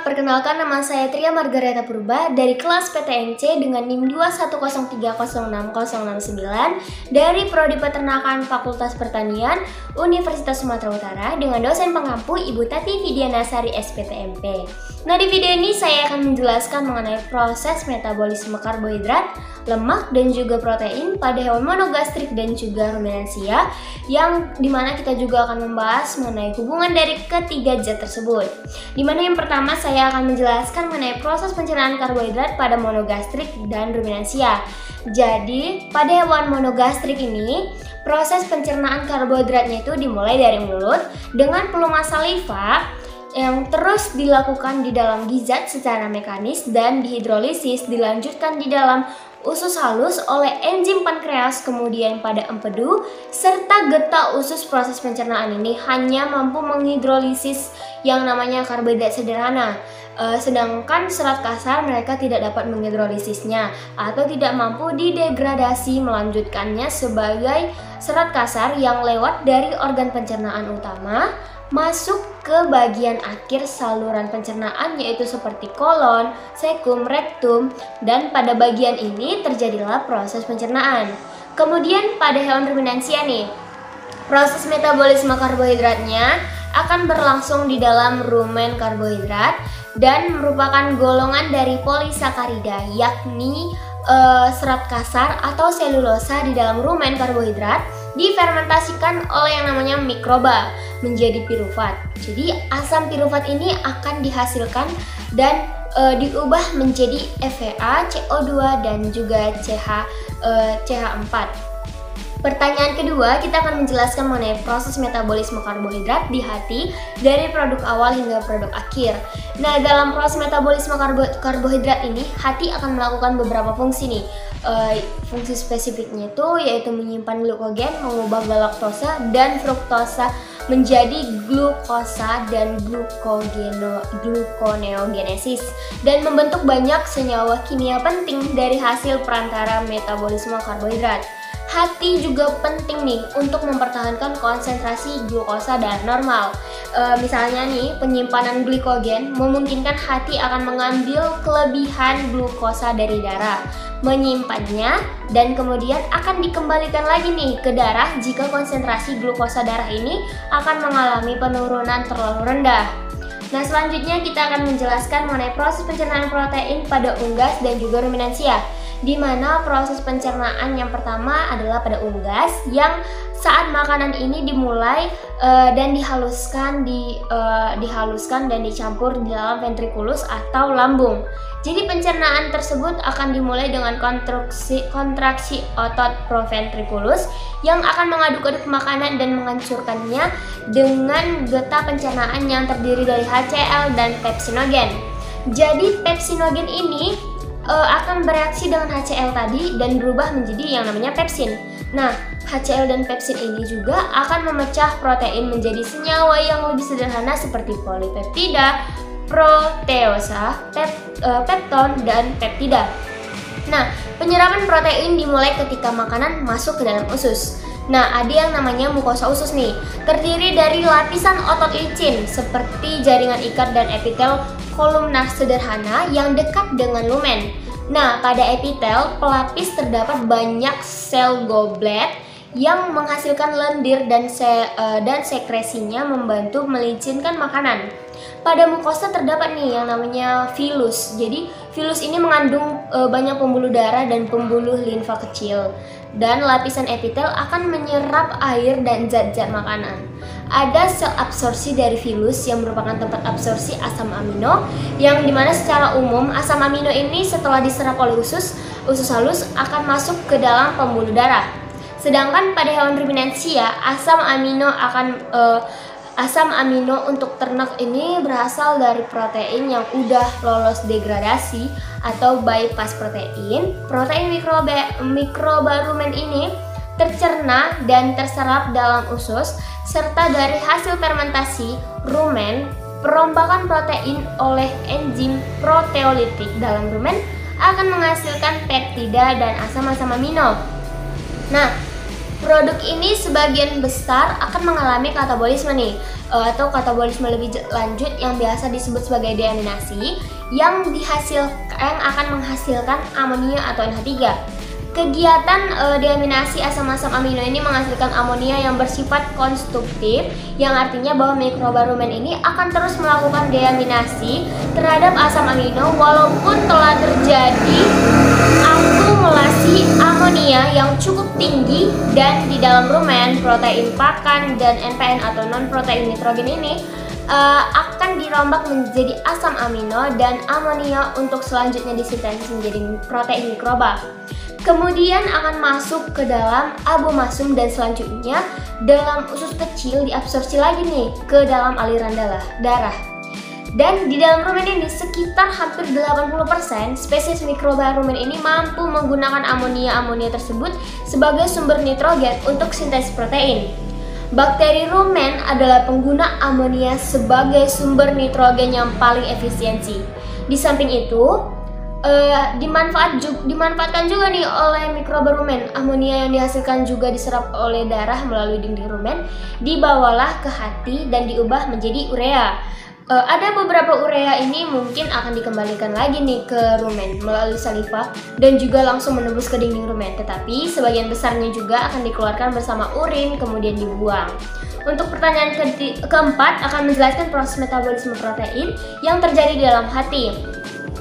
perkenalkan nama saya Tria Margareta Purba dari kelas PTNC dengan NIM 210306069 dari Prodi Peternakan Fakultas Pertanian Universitas Sumatera Utara dengan dosen pengampu Ibu Tati Vidianasari SPTMP. Nah, di video ini saya akan menjelaskan mengenai proses metabolisme karbohidrat, lemak, dan juga protein pada hewan monogastrik dan juga ruminansia, yang dimana kita juga akan membahas mengenai hubungan dari ketiga zat tersebut. Dimana yang pertama saya akan menjelaskan mengenai proses pencernaan karbohidrat pada monogastrik dan ruminansia. Jadi, pada hewan monogastrik ini, proses pencernaan karbohidratnya itu dimulai dari mulut dengan pelumas saliva yang terus dilakukan di dalam gizzard secara mekanis dan dihidrolisis dilanjutkan di dalam usus halus oleh enzim pankreas, kemudian pada empedu serta getah usus. Proses pencernaan ini hanya mampu menghidrolisis yang namanya karbohidrat sederhana, sedangkan serat kasar mereka tidak dapat menghidrolisisnya atau tidak mampu didegradasi melanjutkannya sebagai serat kasar yang lewat dari organ pencernaan utama masuk ke bagian akhir saluran pencernaan, yaitu seperti kolon, sekum, rektum, dan pada bagian ini terjadilah proses pencernaan. Kemudian pada hewan ruminansia nih, proses metabolisme karbohidratnya akan berlangsung di dalam rumen karbohidrat dan merupakan golongan dari polisakarida, yakni serat kasar atau selulosa di dalam rumen karbohidrat difermentasikan oleh yang namanya mikroba menjadi pirufat. Jadi asam pirufat ini akan dihasilkan dan diubah menjadi EVA, CO2 dan juga CH4. Pertanyaan kedua, kita akan menjelaskan mengenai proses metabolisme karbohidrat di hati dari produk awal hingga produk akhir. Nah, dalam proses metabolisme karbohidrat ini, hati akan melakukan beberapa fungsi nih. Fungsi spesifiknya itu yaitu menyimpan glukogen, mengubah galaktosa dan fruktosa menjadi glukosa dan gluconeogenesis, dan membentuk banyak senyawa kimia penting dari hasil perantara metabolisme karbohidrat. Hati juga penting nih untuk mempertahankan konsentrasi glukosa darah normal. Misalnya nih, penyimpanan glikogen memungkinkan hati akan mengambil kelebihan glukosa dari darah, menyimpannya, dan kemudian akan dikembalikan lagi nih ke darah jika konsentrasi glukosa darah ini akan mengalami penurunan terlalu rendah. Nah, selanjutnya kita akan menjelaskan mengenai proses pencernaan protein pada unggas dan juga ruminansia, di mana proses pencernaan yang pertama adalah pada unggas, yang saat makanan ini dimulai dan dihaluskan dan dicampur di dalam ventriculus atau lambung. Jadi pencernaan tersebut akan dimulai dengan kontraksi otot proventriculus yang akan mengaduk-aduk makanan dan menghancurkannya dengan getah pencernaan yang terdiri dari HCl dan pepsinogen. Jadi pepsinogen ini akan bereaksi dengan HCl tadi dan berubah menjadi yang namanya pepsin. Nah, HCl dan pepsin ini juga akan memecah protein menjadi senyawa yang lebih sederhana seperti polipeptida, proteosa, pepton, dan peptida. Nah, penyerapan protein dimulai ketika makanan masuk ke dalam usus. Nah, ada yang namanya mukosa usus nih, terdiri dari lapisan otot licin seperti jaringan ikat dan epitel kolumnar sederhana yang dekat dengan lumen. Nah, pada epitel pelapis terdapat banyak sel goblet yang menghasilkan lendir dan sekresinya membantu melicinkan makanan. Pada mukosa terdapat nih yang namanya vilus. Jadi vilus ini mengandung banyak pembuluh darah dan pembuluh limfa kecil, dan lapisan epitel akan menyerap air dan zat-zat makanan. Ada sel absorpsi dari vilus yang merupakan tempat absorpsi asam amino, yang dimana secara umum asam amino ini setelah diserap oleh usus halus akan masuk ke dalam pembuluh darah. Sedangkan pada hewan ruminansia, asam amino untuk ternak ini berasal dari protein yang udah lolos degradasi atau bypass protein. Protein mikroba rumen ini tercerna dan terserap dalam usus, serta dari hasil fermentasi rumen, perombakan protein oleh enzim proteolitik dalam rumen akan menghasilkan peptida dan asam-asam amino. Nah, Produk ini sebagian besar akan mengalami katabolisme nih, atau katabolisme lebih lanjut yang biasa disebut sebagai deaminasi, yang akan menghasilkan amonia atau NH3. Kegiatan deaminasi asam-asam amino ini menghasilkan amonia yang bersifat konstruktif, yang artinya bahwa mikroba rumen ini akan terus melakukan deaminasi terhadap asam amino walaupun telah terjadi akumulasi amonia yang cukup tinggi, dan di dalam rumen protein pakan dan NPN atau non protein nitrogen ini akan dirombak menjadi asam amino dan amonia untuk selanjutnya disintesis menjadi protein mikroba. Kemudian akan masuk ke dalam abomasum dan selanjutnya dalam usus kecil diabsorpsi lagi nih ke dalam aliran darah. Dan di dalam rumen ini sekitar hampir 80% spesies mikroba rumen ini mampu menggunakan amonia tersebut sebagai sumber nitrogen untuk sintesis protein. Bakteri rumen adalah pengguna amonia sebagai sumber nitrogen yang paling efisiensi. Di samping itu, dimanfaatkan juga nih oleh mikroba rumen. Amonia yang dihasilkan juga diserap oleh darah melalui dinding rumen, dibawalah ke hati dan diubah menjadi urea. Ada beberapa urea ini mungkin akan dikembalikan lagi nih ke rumen melalui saliva dan juga langsung menembus ke dinding rumen, tetapi sebagian besarnya juga akan dikeluarkan bersama urin kemudian dibuang. Untuk pertanyaan keempat akan menjelaskan proses metabolisme protein yang terjadi di dalam hati.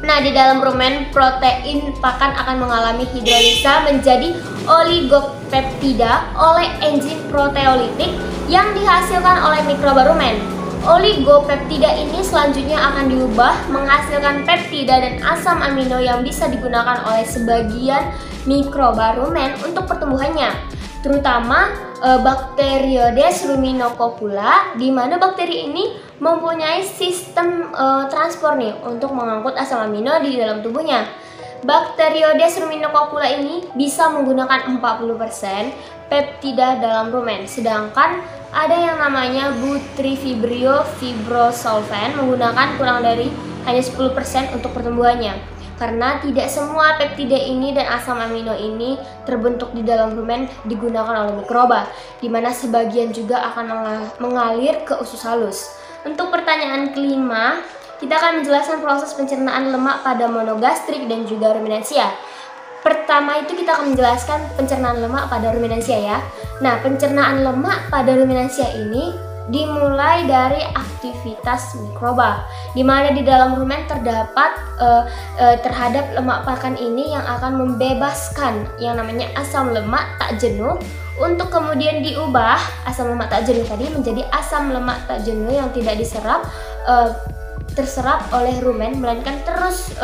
Nah, di dalam rumen protein pakan akan mengalami hidrolisa menjadi oligopeptida oleh enzim proteolitik yang dihasilkan oleh mikroba rumen. Oligopeptida ini selanjutnya akan diubah menghasilkan peptida dan asam amino yang bisa digunakan oleh sebagian mikroba rumen untuk pertumbuhannya, terutama Bacteroides ruminococula, di mana bakteri ini mempunyai sistem transport nih untuk mengangkut asam amino di dalam tubuhnya. Bacteroides ruminococula ini bisa menggunakan 40% peptida dalam rumen, sedangkan ada yang namanya Butyrivirio fibrosolven menggunakan kurang dari hanya 10% untuk pertumbuhannya. Karena tidak semua peptida ini dan asam amino ini terbentuk di dalam rumen digunakan oleh mikroba, di mana sebagian juga akan mengalir ke usus halus. Untuk pertanyaan kelima, kita akan menjelaskan proses pencernaan lemak pada monogastrik dan juga ruminansia. Pertama itu kita akan menjelaskan pencernaan lemak pada ruminansia ya. Nah, pencernaan lemak pada ruminansia ini dimulai dari aktivitas mikroba, di mana di dalam rumen terdapat terhadap lemak pakan ini yang akan membebaskan yang namanya asam lemak tak jenuh untuk kemudian diubah asam lemak tak jenuh tadi menjadi asam lemak tak jenuh yang tidak terserap oleh rumen, melainkan terus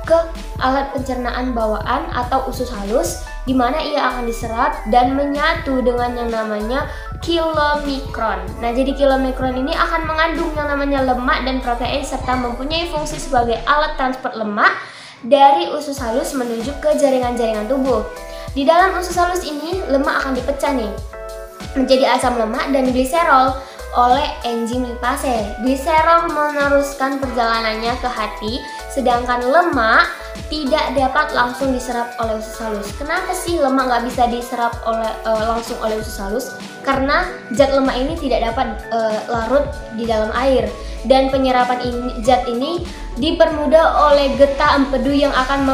ke alat pencernaan bawaan atau usus halus, di mana ia akan diserap dan menyatu dengan yang namanya kilomikron. Nah, jadi kilomikron ini akan mengandung yang namanya lemak dan protein serta mempunyai fungsi sebagai alat transport lemak dari usus halus menuju ke jaringan-jaringan tubuh. Di dalam usus halus ini, lemak akan dipecah nih menjadi asam lemak dan gliserol oleh enzim lipase. Gliserol meneruskan perjalanannya ke hati, sedangkan lemak tidak dapat langsung diserap oleh usus halus. Kenapa sih lemak nggak bisa diserap langsung oleh usus halus? Karena zat lemak ini tidak dapat larut di dalam air, dan penyerapan zat ini dipermudah oleh getah empedu yang akan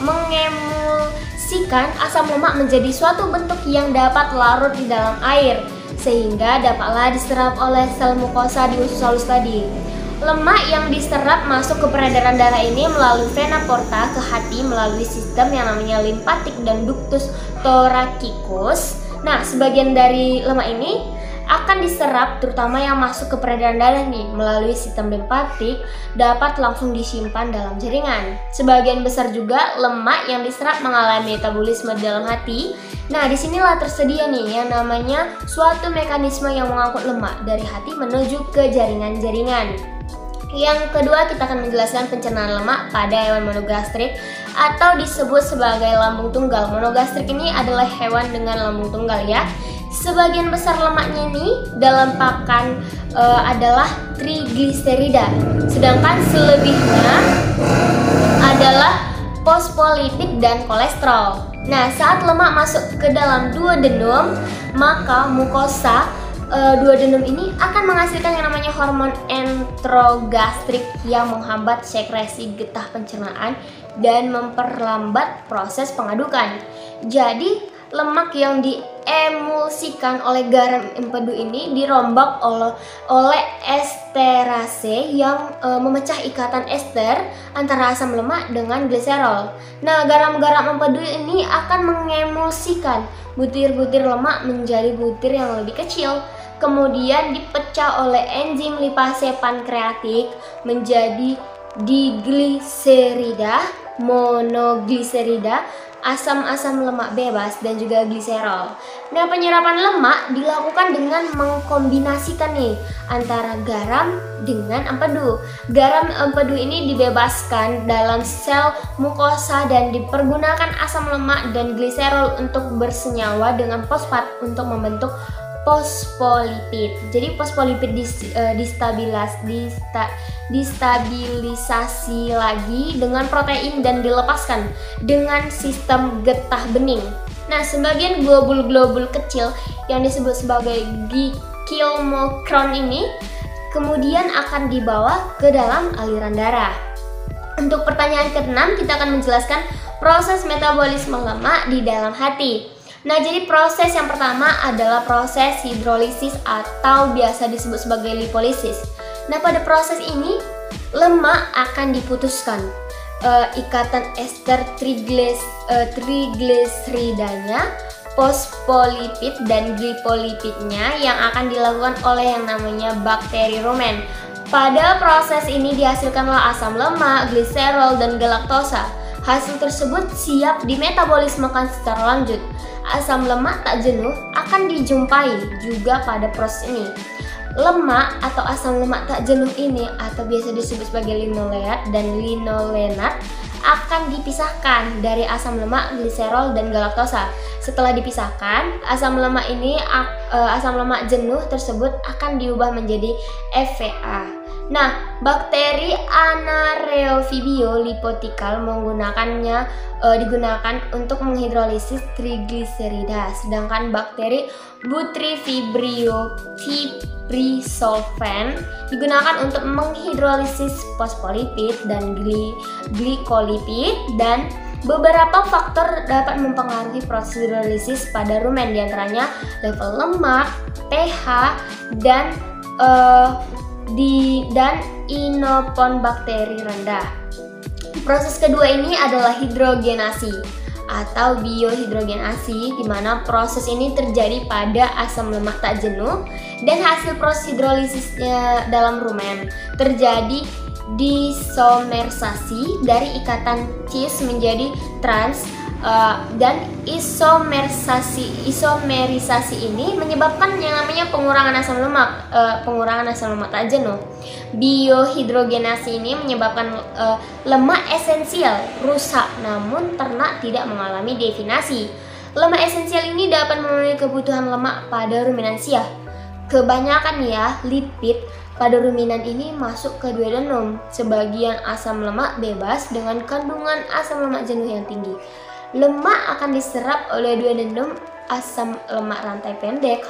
mengemulsikan asam lemak menjadi suatu bentuk yang dapat larut di dalam air, sehingga dapatlah diserap oleh sel mukosa di usus halus tadi. Lemak yang diserap masuk ke peredaran darah ini melalui vena porta ke hati melalui sistem yang namanya limpatik dan ductus thoracikus. Nah, sebagian dari lemak ini akan diserap, terutama yang masuk ke peredaran darah nih melalui sistem limpatik, dapat langsung disimpan dalam jaringan. Sebagian besar juga lemak yang diserap mengalami metabolisme di dalam hati. Nah, disinilah tersedia nih yang namanya suatu mekanisme yang mengangkut lemak dari hati menuju ke jaringan-jaringan. Yang kedua, kita akan menjelaskan pencernaan lemak pada hewan monogastrik atau disebut sebagai lambung tunggal. Monogastrik ini adalah hewan dengan lambung tunggal ya. Sebagian besar lemaknya ini dalam pakan adalah trigliserida, sedangkan selebihnya adalah fosfolipid dan kolesterol. Nah, saat lemak masuk ke dalam duodenum, maka mukosa duodenum ini akan menghasilkan yang namanya hormon enterogastrik yang menghambat sekresi getah pencernaan dan memperlambat proses pengadukan. Jadi, lemak yang diemulsikan oleh garam empedu ini dirombak oleh esterase yang memecah ikatan ester antara asam lemak dengan gliserol. Nah, garam-garam empedu ini akan mengemulsikan butir-butir lemak menjadi butir yang lebih kecil. Kemudian dipecah oleh enzim lipase pankreatik menjadi digliserida, monogliserida, asam-asam lemak bebas, dan juga gliserol. Nah, penyerapan lemak dilakukan dengan mengkombinasikan nih antara garam dengan empedu. Garam empedu ini dibebaskan dalam sel mukosa dan dipergunakan asam lemak dan gliserol untuk bersenyawa dengan fosfat untuk membentuk fosfolipid. Jadi fosfolipid distabilisasi lagi dengan protein dan dilepaskan dengan sistem getah bening. Nah, sebagian globul-globul kecil yang disebut sebagai kilomokron ini kemudian akan dibawa ke dalam aliran darah. Untuk pertanyaan ke-6, kita akan menjelaskan proses metabolisme lemak di dalam hati. Nah, jadi proses yang pertama adalah proses hidrolisis atau biasa disebut sebagai lipolisis. Nah, pada proses ini lemak akan diputuskan. Ikatan ester triglyceridanya, fosfolipid dan glipolipidnya yang akan dilakukan oleh yang namanya bakteri rumen. Pada proses ini dihasilkanlah asam lemak, gliserol, dan galaktosa. Hasil tersebut siap dimetabolismekan secara lanjut. Asam lemak tak jenuh akan dijumpai juga pada proses ini. Lemak atau asam lemak tak jenuh ini atau biasa disebut sebagai linoleat dan linolenat akan dipisahkan dari asam lemak, gliserol, dan galaktosa. Setelah dipisahkan, asam lemak jenuh tersebut akan diubah menjadi EVA. Nah, bakteri Anaerobio lipotikal digunakan untuk menghidrolisis trigliserida, sedangkan bakteri Butyric Fibrisolven digunakan untuk menghidrolisis fosfolipid dan glikolipid. Dan beberapa faktor dapat mempengaruhi proses hidrolisis pada rumen, diantaranya level lemak, pH, dan inopon bakteri rendah. Proses kedua ini adalah hidrogenasi atau biohidrogenasi, di mana proses ini terjadi pada asam lemak tak jenuh dan hasil proses hidrolisisnya dalam rumen terjadi disomerisasi dari ikatan cis menjadi trans, dan isomerisasi ini menyebabkan yang namanya pengurangan asam lemak tak jenuh. Biohidrogenasi ini menyebabkan lemak esensial rusak, namun ternak tidak mengalami definasi. Lemak esensial ini dapat memenuhi kebutuhan lemak pada ruminansia. Kebanyakan lipid pada ruminan ini masuk ke duodenum. Sebagian asam lemak bebas dengan kandungan asam lemak jenuh yang tinggi. Lemak akan diserap oleh duodenum, asam lemak rantai pendek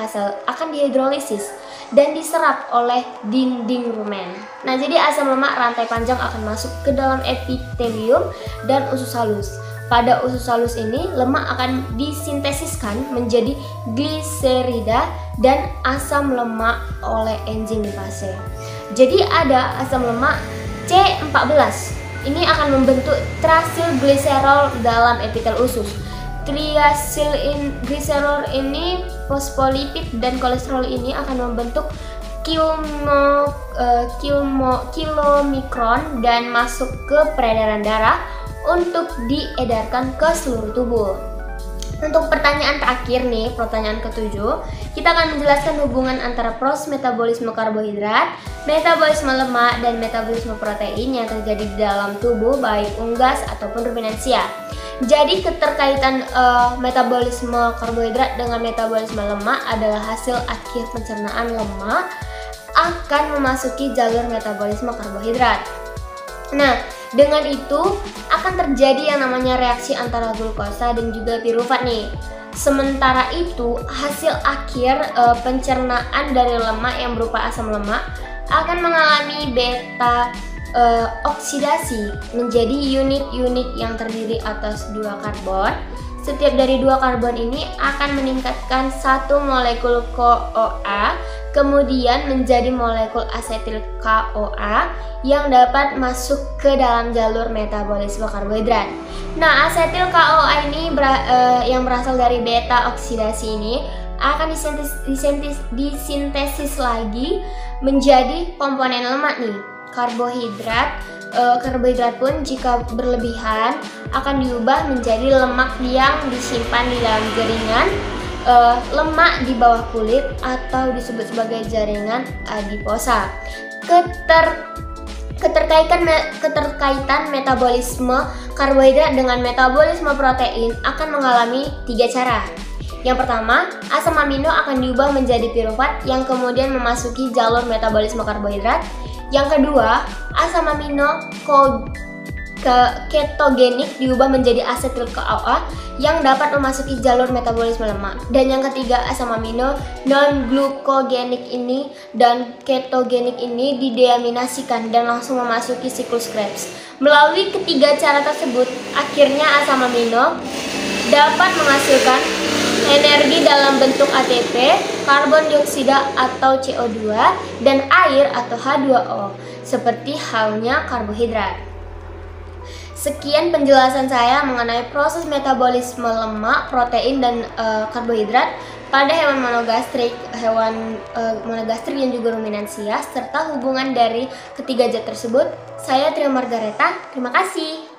akan dihidrolisis dan diserap oleh dinding rumen. Nah, jadi asam lemak rantai panjang akan masuk ke dalam epitelium dan usus halus. Pada usus halus ini, lemak akan disintesiskan menjadi gliserida dan asam lemak oleh enzim lipase. Jadi ada asam lemak C14. Ini akan membentuk triacylglycerol dalam epitel usus. Triacylglycerol ini, fosfolipid dan kolesterol ini akan membentuk kilomikron dan masuk ke peredaran darah untuk diedarkan ke seluruh tubuh. Untuk pertanyaan terakhir nih, pertanyaan ke-7, kita akan menjelaskan hubungan antara proses metabolisme karbohidrat, metabolisme lemak, dan metabolisme protein yang terjadi di dalam tubuh baik unggas ataupun ruminansia. Jadi keterkaitan metabolisme karbohidrat dengan metabolisme lemak adalah hasil akhir pencernaan lemak akan memasuki jalur metabolisme karbohidrat. Nah, Dengan itu akan terjadi yang namanya reaksi antara glukosa dan juga pirufat nih. Sementara itu, hasil akhir pencernaan dari lemak yang berupa asam lemak akan mengalami beta oksidasi menjadi unit-unit yang terdiri atas 2 karbon. Setiap dari 2 karbon ini akan meningkatkan 1 molekul CoA, kemudian menjadi molekul asetil CoA yang dapat masuk ke dalam jalur metabolisme karbohidrat. Nah, asetil CoA ini yang berasal dari beta oksidasi ini akan disintesis lagi menjadi komponen lemak nih. Karbohidrat pun jika berlebihan akan diubah menjadi lemak yang disimpan di dalam jaringan lemak di bawah kulit atau disebut sebagai jaringan adiposa. Keterkaitan metabolisme karbohidrat dengan metabolisme protein akan mengalami 3 cara. Yang pertama, asam amino akan diubah menjadi pirufat yang kemudian memasuki jalur metabolisme karbohidrat. Yang kedua, asam amino ketogenik diubah menjadi asetil CoA yang dapat memasuki jalur metabolisme lemak. Dan yang ketiga, asam amino non-glukogenik ini dan ketogenik ini dideaminasikan dan langsung memasuki siklus Krebs. Melalui ketiga cara tersebut, akhirnya asam amino dapat menghasilkan energi dalam bentuk ATP, karbon dioksida atau CO2, dan air atau H2O, seperti halnya karbohidrat. Sekian penjelasan saya mengenai proses metabolisme lemak, protein, dan karbohidrat pada hewan monogastrik dan juga ruminansia, serta hubungan dari ketiga zat tersebut. Saya Tria Margareta, terima kasih.